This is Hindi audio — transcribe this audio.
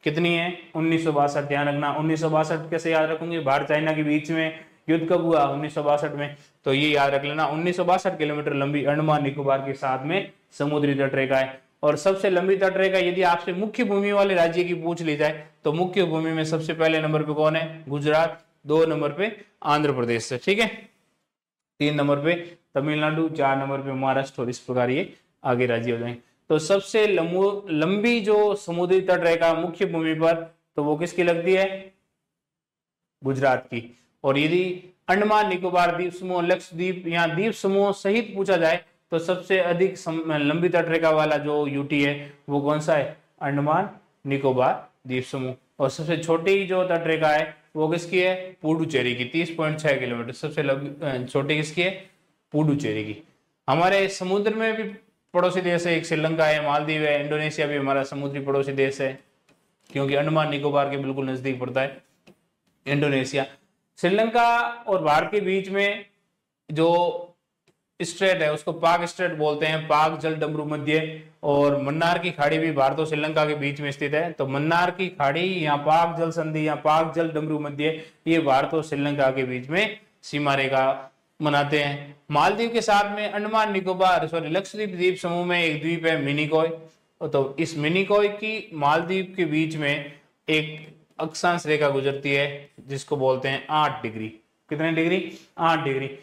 कितनी है 1962। ध्यान रखना 1962 कैसे याद रखोगे, भारत चाइना के बीच में युद्ध कब हुआ 1962 में, तो ये याद रख लेना 1962 किलोमीटर लंबी अंडमान निकोबार के साथ में समुद्री तटरेखा है। और सबसे लंबी तटरेखा यदि आपसे मुख्य भूमि वाले राज्य की पूछ ली जाए तो मुख्य भूमि में सबसे पहले नंबर पे कौन है, गुजरात, 2 नंबर पे आंध्र प्रदेश से, ठीक है, 3 नंबर पे तमिलनाडु, 4 नंबर पे महाराष्ट्र, और इस प्रकार ये आगे राज्य हो जाएंगे। तो सबसे लंबी जो समुद्री तटरेखा मुख्य भूमि पर, तो वो किसकी लगती है, गुजरात की। और यदि अंडमान निकोबार द्वीप समूह, लक्षद्वीप या द्वीप समूह सहित पूछा जाए तो सबसे अधिक लंबी तटरेखा वाला जो यूटी है वो कौन सा है, अंडमान निकोबार द्वीप समूह। और सबसे छोटी जो तटरेखा है वो किसकी है, पुडुचेरी की, 30.6 किलोमीटर। सबसे छोटी किसकी है, पुडुचेरी की। हमारे समुद्र में भी पड़ोसी देश है, एक श्रीलंका है, मालदीव है, इंडोनेशिया भी हमारा समुद्री पड़ोसी देश है, क्योंकि अंडमान निकोबार के बिल्कुल नजदीक पड़ता है इंडोनेशिया। श्रीलंका और भारत के बीच में जो स्ट्रेट है उसको पाक स्ट्रेट बोलते हैं, पाक जल डमरू मध्य। और मन्नार की खाड़ी भी भारत और श्रीलंका के बीच में स्थित है। तो मन्नार की खाड़ी या पाक जल संधि या पाक जल डमरू मध्य, ये भारत और श्रीलंका के बीच में सीमा रेखा मनाते हैं। मालदीव के साथ में अंडमान निकोबार लक्षद्वीप द्वीप समूह में एक द्वीप है मिनिकॉय। तो इस मिनिकॉय की मालदीव के बीच में एक अक्षांश रेखा गुजरती है जिसको बोलते हैं 8 डिग्री। कितने डिग्री, 8 डिग्री।